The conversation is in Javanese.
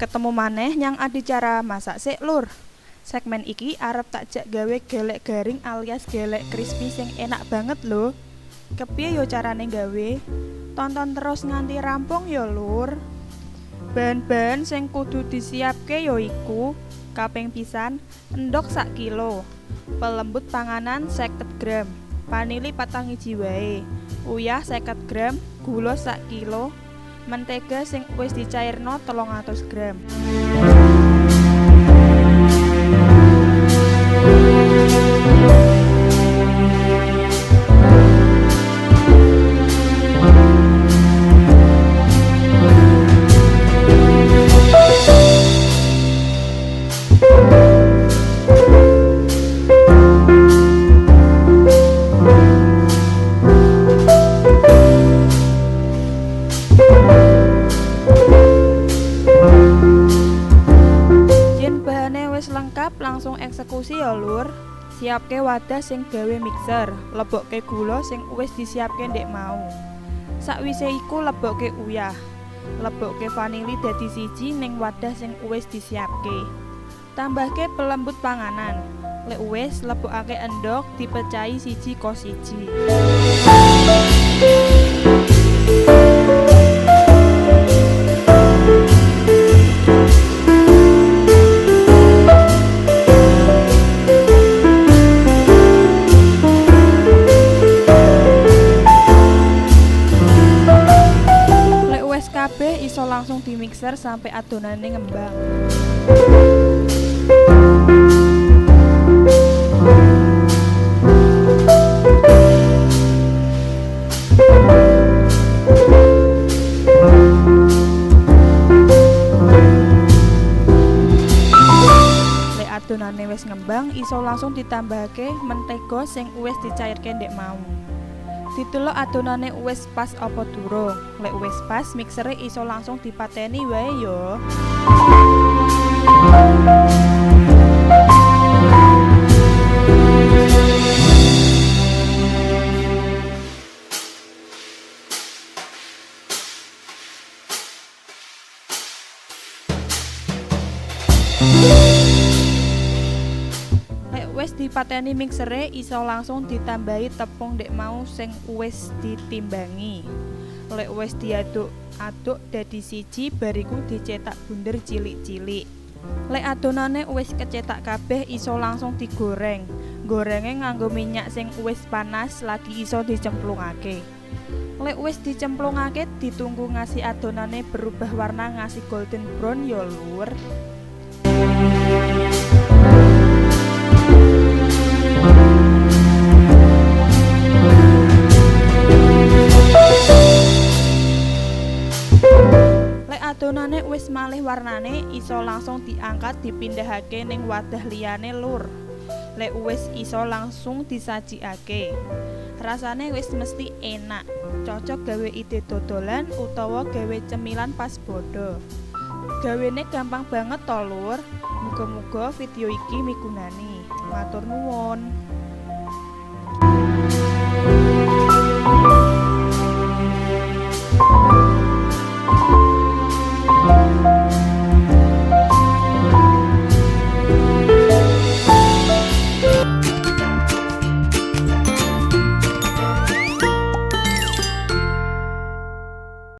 Ketemu maneh nyang adicara Masak Sik Lur. Segmen iki arep tak jak gawe gelek garing alias gelek crispy sing enak banget lho. Kepiye yo carane gawe? Tonton terus nganti rampung yo Lur. Bahan-bahan sing kudu disiapke yo iku kaping pisan endhog 1 kilo, pelembut panganan 50 gram, vanili 4 iji wae, uyah 50 gram, gula 1 kilo, mentega sing wis dicairno 300 gram. Lengkap langsung eksekusi ya Lur. Siapke wadah sing gawe mixer, lebokke gula sing wis disiapke ndek mau. Sakwise iku lebokke uyah, lebokke vanili dadi siji ning wadah sing wis disiapke. Tambahke pelembut panganan. Lek wis lebokake endhog dipecahi siji ko siji. Kabeh iso langsung dimixer sampai adonane ngembang. Lek adonane wis ngembang iso langsung ditambahke mentega sing wis dicairke ndek mau. Didelok adonane wis pas apa durung. Lek wis pas mixere iso langsung dipateni wae yo. Wis dipateni mixere iso langsung ditambahi tepung dek mau sing wis ditimbangi. Lek wis diaduk-aduk dadi siji bariku dicetak bunder cilik-cilik. Lek adonane wis kecetak kabeh iso langsung digoreng. Gorenge nganggo minyak sing wis panas lagi iso dicemplungake. Lek wis dicemplungake ditunggu ngasih adonane berubah warna ngasih golden brown yo Lur. Adonane wis malih warnane iso langsung diangkat dipindahake ning wadah liyane Lur. Lek wis iso langsung disajikake. Rasane wis mesti enak. Cocok gawe ide dodolan utawa gawe cemilan pas bodho. Gawene gampang banget to Lur. Muga-muga video iki migunani. Matur nuwun.